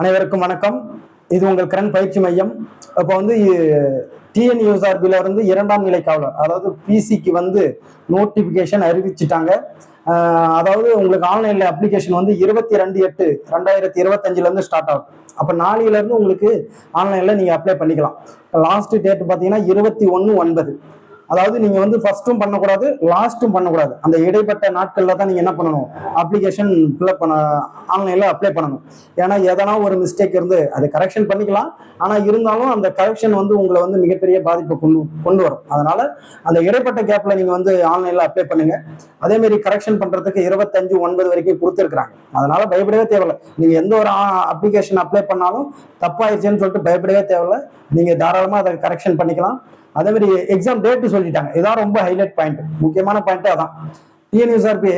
அனைவருக்கும் வணக்கம். இது உங்கள் கரண் பயிற்சி மையம். இப்போ வந்து டிஎன்யூஎஸ்ஆர்பில இருந்து இரண்டாம் நிலை காவலர், அதாவது பிசிக்கு வந்து நோட்டிபிகேஷன் அறிவிச்சுட்டாங்க. அதாவது உங்களுக்கு ஆன்லைன்ல அப்ளிகேஷன் வந்து 22/8/2025 இருந்து ஸ்டார்ட் ஆகும். அப்போ நாளையில இருந்து உங்களுக்கு ஆன்லைன்ல நீங்க அப்ளை பண்ணிக்கலாம். லாஸ்ட் டேட் பார்த்தீங்கன்னா 21/9. அதாவது நீங்க வந்து ஃபர்ஸ்ட்டும் பண்ணக்கூடாது, லாஸ்ட்டும் பண்ணக்கூடாது. அந்த இடைப்பட்ட நாட்கள்ல தான் நீங்க என்ன பண்ணணும், அப்ளிகேஷன் ஃபில்அப் பண்ண, ஆன்லைன்ல அப்ளை பண்ணணும். ஏன்னா எதனா ஒரு மிஸ்டேக் இருந்து அதை கரெக்ஷன் பண்ணிக்கலாம். ஆனா இருந்தாலும் அந்த கரெக்ஷன் வந்து உங்களை வந்து மிகப்பெரிய பாதிப்பை கொண்டு வரும். அதனால அந்த இடைப்பட்ட கேப்ல நீங்க வந்து ஆன்லைன்ல அப்ளை பண்ணுங்க. அதே மாதிரி கரெக்ஷன் பண்றதுக்கு 25/9 வரைக்கும் கொடுத்துருக்காங்க. அதனால பயப்படவே தேவையில்லை. நீங்க எந்த ஒரு அப்ளிகேஷன் அப்ளை பண்ணாலும் தப்பாயிருச்சுன்னு சொல்லிட்டு பயப்படவே தேவையில்லை. நீங்க தாராளமா அதை கரெக்ஷன் பண்ணிக்கலாம். அதே மாதிரி எக்ஸாம் டேட்டு சொல்லிட்டாங்க. இதான் ரொம்ப ஹைலைட் பாயிண்ட், முக்கியமான பாயிண்ட் அதான். டிஎன்யூஎஸ்ஆர்பி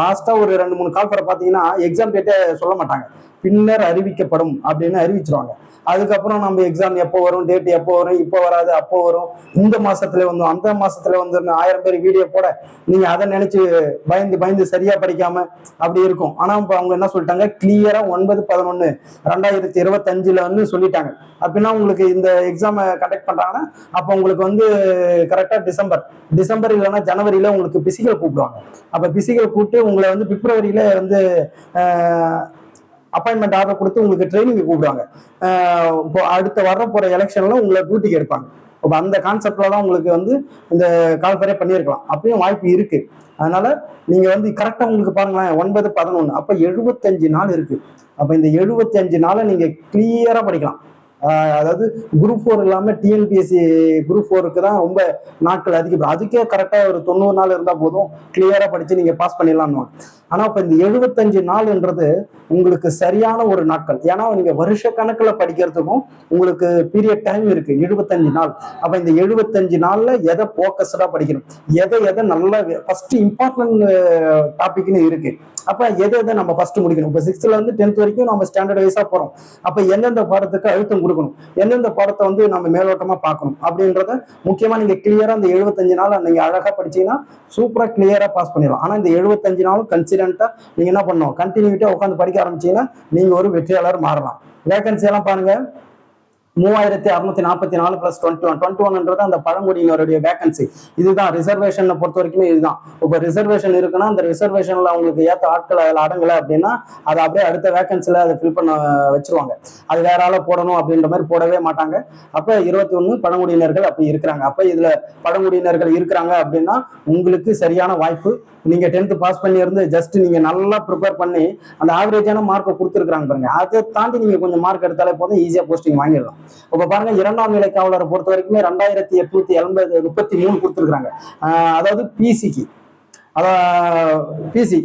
லாஸ்டா ஒரு 2-3 கால்ஃபரை பார்த்தீங்கன்னா எக்ஸாம் டேட்டை சொல்ல மாட்டாங்க, பின்னர் அறிவிக்கப்படும் அப்படின்னு அறிவிச்சிருவாங்க. அதுக்கப்புறம் நம்ம எக்ஸாம் எப்போ வரும், டேட் எப்போ வரும், இப்போ வராது, அப்போ வரும், இந்த மாசத்துல வந்து அந்த மாசத்துல வந்து 1000 பேர் வீடியோ போட நீங்க அதை நினைச்சு பயந்து பயந்து சரியா படிக்காம அப்படி இருக்கும். ஆனா இப்போ அவங்க என்ன சொல்லிட்டாங்க, கிளியரா 9/11/2025 வந்து சொல்லிட்டாங்க. அப்படின்னா உங்களுக்கு இந்த எக்ஸாமை கண்டக்ட் பண்றாங்கன்னா அப்போ உங்களுக்கு வந்து கரெக்டா டிசம்பர் இல்லைன்னா ஜனவரியில உங்களுக்கு பிசிக்கல் கூப்பிடுவாங்க. அப்ப பிசிக்கல் கூப்பிட்டு உங்களை வந்து பிப்ரவரியில வந்து அப்பாயின்மெண்ட் ஆர்டர் கொடுத்து உங்களுக்கு ட்ரைனிங் கூப்பிடுவாங்க. இப்போ அடுத்த வர போற எலெக்ஷன்ல உங்களை டியூட்டிக்கு எடுப்பாங்க. அப்போ அந்த கான்செப்ட்ல தான் உங்களுக்கு வந்து இந்த கால்ஃபரே பண்ணியிருக்கலாம். அப்பயும் வாய்ப்பு இருக்கு. அதனால நீங்க வந்து கரெக்டா உங்களுக்கு பாருங்களேன், 9/11 அப்ப 75 நாள் இருக்கு. அப்ப இந்த 75 நாளை நீங்க கிளியரா படிக்கலாம். அதாவது குரூப் 4 இல்லாம டிஎன்பிஎஸ்சி குரூப் 4க்கு தான் ரொம்ப நாட்கள் அதிகம். அதுக்கே கரெக்டா ஒரு 90 நாள் இருந்தா போதும், கிளியரா படிச்சு நீங்க பாஸ் பண்ணிடலாம்னு. ஆனா இப்ப இந்த 75 நாள்ன்றது உங்களுக்கு சரியான ஒரு நாட்கள். ஏன்னா நீங்க வருஷ கணக்குல படிக்கிறதுக்கும் உங்களுக்கு பீரியட் டைம் இருக்கு 75 நாள். அப்ப இந்த 75 நாள்ல எதை போக்கஸ்டா படிக்கணும், எதை நல்ல ஃபர்ஸ்ட் இம்பார்ட்டன்ட் டாபிக்னு இருக்கு. அப்ப எதை நம்ம ஃபர்ஸ்ட் முடிக்கணும். இப்ப 6th இருந்து 10th வரைக்கும் நம்ம ஸ்டாண்டர்ட் வைஸா போறோம். அப்ப எந்தெந்த பாடத்துக்கு அழுத்தம் கொடுக்கணும், எந்தெந்த பாடத்தை வந்து நம்ம மேலோட்டமா பார்க்கணும் அப்படின்றத முக்கியமா நீங்க கிளியரா இந்த 75 நாள் நீங்க அழகா படிச்சீங்கன்னா சூப்பரா கிளியரா பாஸ் பண்ணிடலாம். ஆனா இந்த 75 நாளும் கன்சிடென்ட்டா நீங்க என்ன பண்ணணும், கண்டினியூட்டா உட்காந்து படிக்க ஆரம்பிச்சீங்கன்னா நீங்க ஒரு வெற்றியாளர் மாறலாம். வேகன்சி எல்லாம் பாருங்க, 3644 + 21 அந்த பழங்குடியினருடைய வேகன்சி. இதுதான் ரிசர்வேஷன் பொறுத்த வரைக்குமே இதுதான். இப்போ ரிசர்வேஷன் இருக்குன்னா அந்த ரிசர்வேஷன்ல அவங்களுக்கு ஏற்ற ஆட்கள் அதில் அடங்கலை அப்படின்னா அதை அப்படியே அடுத்த வேகன்சில அதை ஃபில் பண்ண வச்சிருவாங்க. அது வேற ஆள போடணும் அப்படின்ற மாதிரி போடவே மாட்டாங்க. அப்ப 21 பழங்குடியினர்கள் அப்படி இருக்கிறாங்க. அப்ப இதுல பழங்குடியினர்கள் இருக்கிறாங்க அப்படின்னா உங்களுக்கு சரியான வாய்ப்பு. நீங்க 10th பாஸ் பண்ணி இருந்து ஜஸ்ட் நீங்க நல்லா ப்ரிப்பேர் பண்ணி அந்த ஆவரேஜான மார்க்கை கொடுத்துருக்காங்க பாருங்க, அதை தாண்டி நீங்க கொஞ்சம் மார்க் எடுத்தாலே போதும், ஈஸியா போஸ்டிங் வாங்கிடலாம். இப்ப பாருங்க, 2ஆம் நிலை காவலரை பொறுத்த வரைக்குமே 2833 கொடுத்துருக்காங்க. அதாவது பிசிக்கு, பிசி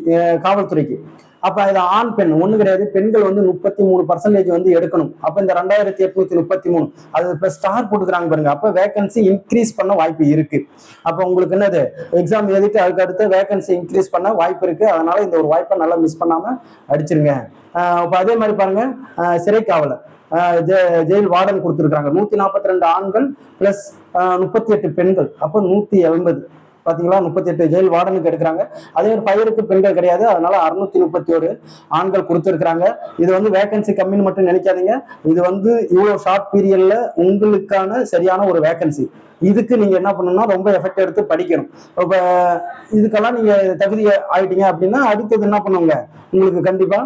காவல்துறைக்கு. அப்ப இது ஆண் பெண் ஒண்ணு கிடையாது, பெண்கள் வந்து 33% வந்து எடுக்கணும். அப்ப இந்த 2833 அது இப்ப ஸ்டார் போட்டுக்கிறாங்க பாருங்க. அப்ப வேகன்சி இன்க்ரீஸ் பண்ண வாய்ப்பு இருக்கு. அப்ப உங்களுக்கு என்னது, எக்ஸாம் எழுதிட்டு அதுக்கு அடுத்து வேகன்சி இன்க்ரீஸ் பண்ண வாய்ப்பு இருக்கு. அதனால இந்த ஒரு வாய்ப்பை நல்லா மிஸ் பண்ணாம அடிச்சிருங்க. இப்ப அதே மாதிரி பாருங்க, சிறை காவலர் ஜெயில் வார்டன் கொடுத்துருக்காங்க. 142 ஆண்கள் பிளஸ் 38 பெண்கள். அப்போ 180 பாத்தீங்களா, 38 ஜெயில் வார்டனுக்கு எடுக்கிறாங்க. அதே ஒரு ஃபயருக்கு பெண்கள் கிடையாது. அதனால 631 ஆண்கள் கொடுத்துருக்காங்க. இது வந்து வேகன்சி கம்மின்னு மட்டும் நினைக்காதீங்க. இது வந்து இவ்வளவு ஷார்ட் பீரியட்ல உங்களுக்கான சரியான ஒரு வேகன்சி. இதுக்கு நீங்க என்ன பண்ணணும்னா ரொம்ப எஃபெக்ட் எடுத்து படிக்கணும். இப்ப இதுக்கெல்லாம் நீங்க தகுதி ஆயிட்டீங்க அப்படின்னா அடுத்தது என்ன பண்ணுவாங்க, உங்களுக்கு கண்டிப்பா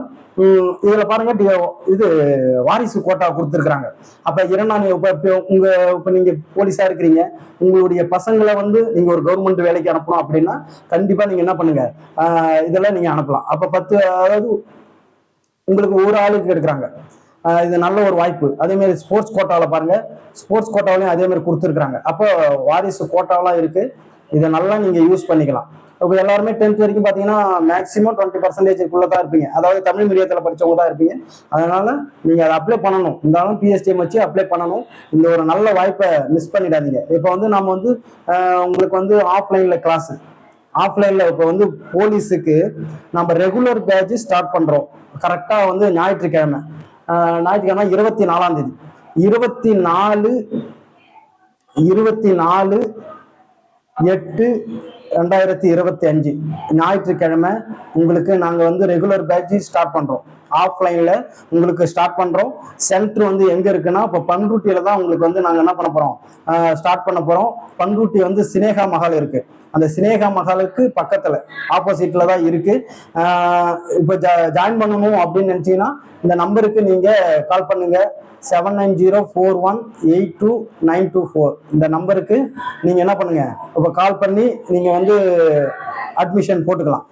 இதுல பாருங்க, இது வாரிசு கோட்டா கொடுத்துருக்காங்க. அப்ப 2ஆம் இப்ப நீங்க போலீஸா இருக்கிறீங்க, உங்களுடைய பசங்களை வந்து நீங்க ஒரு கவர்மெண்ட் வேலைக்கு அனுப்பணும் அப்படின்னா கண்டிப்பா நீங்க என்ன பண்ணுங்க, இதெல்லாம் நீங்க அனுப்பலாம். அப்ப 10, அதாவது உங்களுக்கு ஒரு ஆளுக்கு எடுக்கிறாங்க. இது நல்ல ஒரு வாய்ப்பு. அதே மாதிரி ஸ்போர்ட்ஸ் கோட்டாவில் பாருங்க, ஸ்போர்ட்ஸ் கோட்டாவிலையும் அதே மாதிரி கொடுத்துருக்காங்க. அப்போ வாரிசு கோட்டாவெல்லாம் இருக்கு. இதை நல்லா நீங்க யூஸ் பண்ணிக்கலாம். இப்போ எல்லாருமே 10th வரைக்கும் பார்த்தீங்கன்னா மேக்ஸிமம் 20% தான் இருப்பீங்க. அதாவது தமிழ் மீடியத்தில் படிச்சவங்க தான் இருப்பீங்க. அதனால நீங்க அதை அப்ளை பண்ணணும். இருந்தாலும் பிஎஸ்டிஎம் வச்சு அப்ளை பண்ணணும். இந்த ஒரு நல்ல வாய்ப்பை மிஸ் பண்ணிடாதீங்க. இப்போ வந்து நம்ம வந்து உங்களுக்கு வந்து ஆஃப்லைன்ல கிளாஸ், ஆஃப்லைன்ல இப்போ வந்து போலீஸுக்கு நம்ம ரெகுலர் பேட்ச் ஸ்டார்ட் பண்றோம். கரெக்டா வந்து ஞாயிற்றுக்கிழமை 24ஆம் தேதி 24/8/2025 ஞாயிற்றுக்கிழமை உங்களுக்கு நாங்க வந்து ரெகுலர் பேட்ச் ஸ்டார்ட் பண்றோம். ஆஃப்லைன்ல உங்களுக்கு ஸ்டார்ட் பண்றோம். சென்டர் வந்து எங்க இருக்குன்னா இப்போ பண்ருட்டியில தான் உங்களுக்கு வந்து நாங்க என்ன பண்ண போறோம், ஸ்டார்ட் பண்ண போறோம். பண்ருட்டி வந்து சினேகா மஹால் இருக்கு. அந்த சினேகா மஹாலுக்கு பக்கத்துல ஆப்போசிட்ல தான் இருக்கு. இப்போ ஜாயின் பண்ணணும் அப்படின்னு நினைச்சீங்கன்னா இந்த நம்பருக்கு நீங்க கால் பண்ணுங்க. 7904182924 இந்த நம்பருக்கு நீங்க என்ன பண்ணுங்க, இப்போ கால் பண்ணி நீங்க வந்து அட்மிஷன் போட்டுக்கலாம்.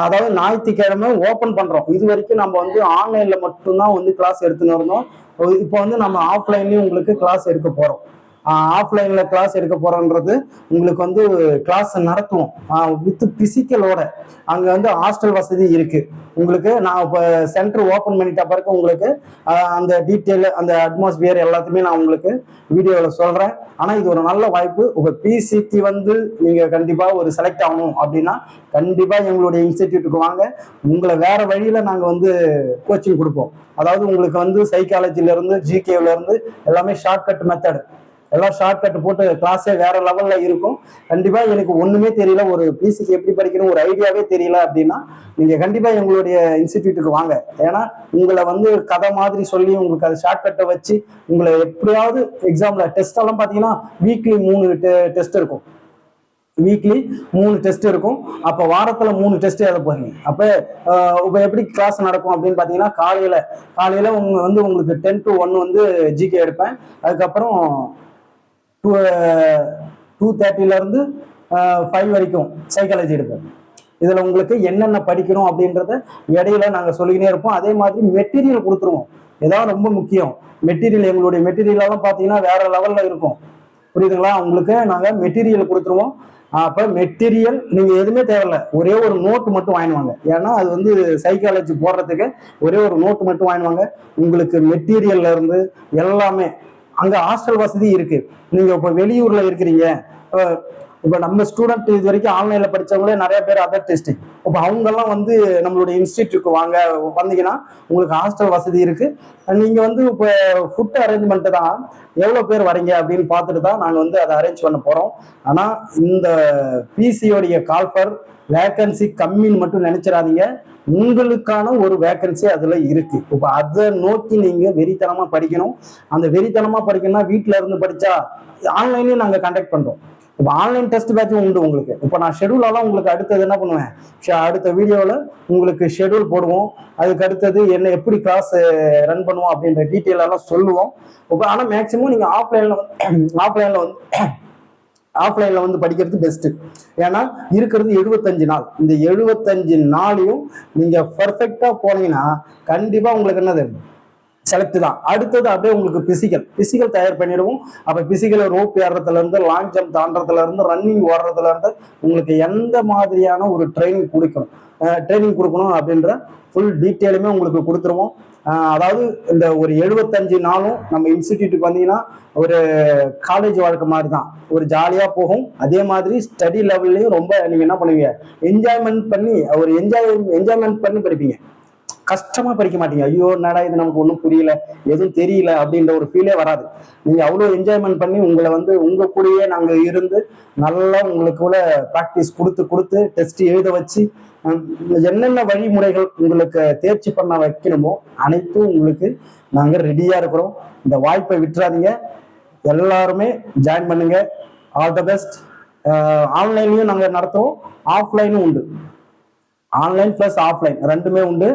அதாவது ஞாயிற்றுக்கிழமை ஓப்பன் பண்றோம். இது வரைக்கும் நம்ம வந்து ஆன்லைன்ல மட்டும்தான் வந்து கிளாஸ் எடுத்துன்னு இருந்தோம். இப்போ வந்து நம்ம ஆஃப்லைன்லயும் உங்களுக்கு கிளாஸ் எடுக்க போறோம். ஆஃப்லைன்ல கிளாஸ் எடுக்க போறோன்றது உங்களுக்கு வந்து கிளாஸ் நடத்துவோம் வித் பிசிக்கலோட. அங்க வந்து ஹாஸ்டல் வசதி இருக்கு உங்களுக்கு. நான் இப்போ சென்டர் ஓப்பன் பண்ணிட்ட பிறகு உங்களுக்கு அந்த டீட்டெயில் அந்த அட்மாஸ்பியர் எல்லாத்தையுமே நான் உங்களுக்கு வீடியோவில் சொல்றேன். ஆனா இது ஒரு நல்ல வாய்ப்பு. உங்க பிசிக்கு வந்து நீங்க கண்டிப்பா ஒரு செலக்ட் ஆகணும் அப்படின்னா கண்டிப்பா எங்களுடைய இன்ஸ்டிடியூட்டுக்கு வாங்க. உங்களை வேற வழியில நாங்க வந்து கோச்சிங் கொடுப்போம். அதாவது உங்களுக்கு வந்து சைக்காலஜில இருந்து ஜிகேல இருந்து எல்லாமே ஷார்ட்கட் மெத்தட், எல்லாம் ஷார்ட்கட் போட்டு கிளாஸே வேற லெவல்ல இருக்கும். கண்டிப்பா எனக்கு ஒண்ணுமே தெரியல, ஒரு பிசிக்கு எப்படி படிக்கணும் ஒரு ஐடியாவே தெரியல அப்படின்னா நீங்க கண்டிப்பா எங்களுடைய இன்ஸ்டிடியூட்டுக்கு வாங்க. ஏன்னா உங்களை வந்து கதை மாதிரி சொல்லி உங்களுக்கு அது ஷார்ட்கட்டை வச்சு உங்களை எப்படியாவது எக்ஸாம்ல டெஸ்ட் எல்லாம் பாத்தீங்கன்னா வீக்லி 3 டெஸ்ட் இருக்கும். வீக்லி 3 டெஸ்ட் இருக்கும். அப்ப வாரத்துல 3 டெஸ்ட் எழுத போறீங்க. அப்ப இப்ப எப்படி கிளாஸ் நடக்கும் அப்படின்னு பாத்தீங்கன்னா காலையில உங்க வந்து உங்களுக்கு 10 to 1 வந்து ஜிகே எடுப்பேன். அதுக்கப்புறம் 2:30 இருந்து 5 வரைக்கும் சைக்காலஜி எடுப்போம். இதுல உங்களுக்கு என்னென்ன படிக்கணும் அப்படின்றத இடையில நாங்க சொல்லிக்கினே இருப்போம். அதே மாதிரி மெட்டீரியல் கொடுத்துருவோம். ஏதாவது ரொம்ப முக்கியம் மெட்டீரியல், எங்களுடைய மெட்டீரியல் எல்லாம் பாத்தீங்கன்னா வேற லெவல்ல இருக்கும். புரியுதுங்களா? உங்களுக்கு நாங்க மெட்டீரியல் கொடுத்துருவோம். அப்ப மெட்டீரியல் நீங்க எதுவுமே தேவையில்ல, ஒரே ஒரு நோட்டு மட்டும் வாங்கிடுவாங்க. ஏன்னா அது வந்து சைக்காலஜி போடுறதுக்கு ஒரே ஒரு நோட்டு மட்டும் வாங்கிடுவாங்க. உங்களுக்கு மெட்டீரியல்ல இருந்து எல்லாமே அங்க ஹாஸ்டல் வசதி இருக்கு. நீங்க இப்ப வெளியூர்ல இருக்கிறீங்க, இப்ப நம்ம ஸ்டூடெண்ட் இது வரைக்கும் ஆன்லைன்ல படிச்சவங்களே நிறைய பேர் அதர் டெஸ்டிங். இப்ப அவங்க எல்லாம் வந்து நம்மளுடைய இன்ஸ்டிடியூட்க்கு வாங்க, வந்தீங்கன்னா உங்களுக்கு ஹாஸ்டல் வசதி இருக்கு. நீங்க வந்து இப்ப ஃபுட் அரேஞ்ச்மெண்ட் தான் எவ்வளவு பேர் வரீங்க அப்படின்னு பார்த்துட்டு தான் நாங்க வந்து அதை அரேஞ்ச் பண்ண போறோம். ஆனா இந்த பிசியோடைய கால்பர் வேக்கன்சி கம்மின்னு மட்டும் நினைச்சிடாதீங்க. உங்களுக்கான ஒரு வேக்கன்சி அதுல இருக்கு. இப்ப அதை நோக்கி நீங்க வெறித்தனமா படிக்கணும். அந்த வெறித்தனமா படிக்கணும்னா வீட்டுல இருந்து படிச்சா ஆன்லைன்லயும் நாங்க கண்டக்ட் பண்றோம். இப்போ ஆன்லைன் டெஸ்ட் பேட்சும் உண்டு உங்களுக்கு. இப்போ நான் ஷெடியூலெல்லாம் உங்களுக்கு அடுத்தது என்ன பண்ணுவேன், அடுத்த வீடியோவில் உங்களுக்கு ஷெடியூல் போடுவோம். அதுக்கு அடுத்தது என்ன எப்படி கிளாஸ் ரன் பண்ணுவோம் அப்படின்ற டீட்டெயில் எல்லாம் சொல்லுவோம். இப்போ ஆனால் மேக்சிமம் நீங்கள் ஆஃப்லைன்ல வந்து படிக்கிறது பெஸ்ட். ஏன்னா இருக்கிறது 75 நாள். இந்த 75 நாளையும் நீங்க பர்ஃபெக்டா போனீங்கன்னா கண்டிப்பா உங்களுக்கு என்னது செலக்ட் தான். அடுத்தது அப்படியே உங்களுக்கு பிசிக்கல் தயார் பண்ணிடுவோம். அப்ப பிசிக்கல ரோப் ஏறதுல இருந்து லாங் ஜம்ப் தாண்டதுல இருந்து ரன்னிங் ஓடுறதுல இருந்து உங்களுக்கு எந்த மாதிரியான ஒரு ட்ரைனிங் கொடுக்கணும் அப்படின்ற ஃபுல் டீட்டெயிலுமே உங்களுக்கு கொடுத்துருவோம். அதாவது இந்த ஒரு 75 நாளும் நம்ம இன்ஸ்டிடியூட்டுக்கு வந்தீங்கன்னா ஒரு காலேஜ் வாழ்க்கை மாதிரி தான், ஒரு ஜாலியா போகும். அதே மாதிரி ஸ்டடி லெவல்லையும் ரொம்ப நீங்க என்ன பண்ணுவீங்க, என்ஜாய்மெண்ட் பண்ணி படிப்பீங்க. கஷ்டமா படிக்க மாட்டீங்க. ஐயோ என்னடா இது நமக்கு ஒன்றும் புரியல, எதுவும் தெரியல அப்படின்ற ஒரு ஃபீலே வராது. நீங்க அவ்வளோ என்ஜாய்மெண்ட் பண்ணி உங்களை வந்து உங்க கூடயே நாங்க இருந்து நல்லா உங்களுக்குள்ள ப்ராக்டிஸ் கொடுத்து டெஸ்ட் எழுத வச்சு என்னென்ன வழிமுறைகள் உங்களுக்கு தேர்ச்சி பண்ண வைக்கணுமோ அனைத்தும் உங்களுக்கு நாங்க ரெடியா இருக்கிறோம். இந்த வாய்ப்பை விட்டுறாதீங்க. எல்லாருமே ஜாயின் பண்ணுங்க. All the best. ஆன்லைன்லயும் நாங்க நடத்துவோம், ஆஃப்லைனும் உண்டு. ஆன்லைன் பிளஸ் ஆஃப்லைன் ரெண்டுமே உண்டு.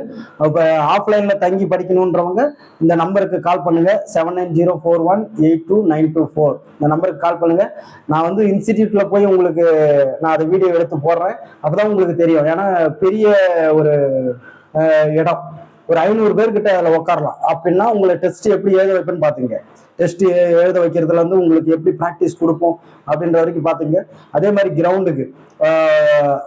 இப்போ ஆஃப்லைன்ல தங்கி படிக்கணுன்றவங்க இந்த நம்பருக்கு கால் பண்ணுங்க. 7904182924 இந்த நம்பருக்கு கால் பண்ணுங்க. நான் வந்து இன்ஸ்டிடியூட்ல போய் உங்களுக்கு நான் அதை வீடியோ எடுத்து போடுறேன். அப்பதான் உங்களுக்கு தெரியும். ஏன்னா பெரிய ஒரு இடம், ஒரு 500 பேர்கிட்ட அதில் உட்காரலாம். அப்படின்னா உங்களை டெஸ்ட் எப்படி எழுத வைப்பேன்னு பாத்துங்க. டெஸ்ட் எழுத வைக்கிறதுல இருந்து உங்களுக்கு எப்படி ப்ராக்டிஸ் கொடுப்போம் அப்படின்ற வரைக்கும் பாத்துங்க. அதே மாதிரி கிரவுண்டுக்கு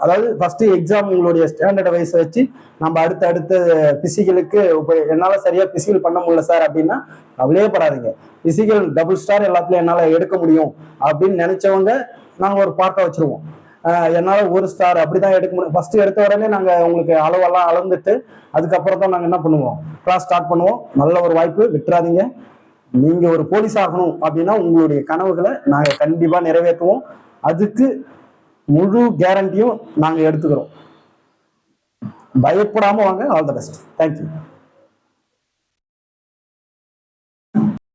அதாவது ஃபர்ஸ்ட் எக்ஸாம் உங்களுடைய ஸ்டாண்டர்ட் வைஸ் வச்சு நம்ம அடுத்த பிசிக்கலுக்கு இப்போ என்னால சரியா பிசிக்கல் பண்ண முடியல சார் அப்படின்னா கவலையே படாதீங்க. பிசிக்கல் டபுள் ஸ்டார் எல்லாத்துலயும் என்னால எடுக்க முடியும் அப்படின்னு நினைச்சவங்க நாங்க ஒரு பார்ட்டை வச்சிருவோம். என்னால 1 ஸ்டார் அப்படிதான் எடுக்க முடியும். ஃபர்ஸ்ட் எடுத்த உடனே நாங்க உங்களுக்கு அளவெல்லாம் அளந்துட்டு அதுக்கப்புறம் தான் நாங்க என்ன பண்ணுவோம், கிளாஸ் ஸ்டார்ட் பண்ணுவோம். நல்ல ஒரு வாய்ப்பு, விட்டுறாதீங்க. நீங்க ஒரு போலீஸ் ஆகணும் அப்படின்னா உங்களுடைய கனவுகளை நாங்க கண்டிப்பா நிறைவேற்றுவோம். அதுக்கு முழு கேரண்டியும் நாங்க எடுத்துக்கிறோம். பயப்படாம வாங்க. All the best. தேங்க்யூ.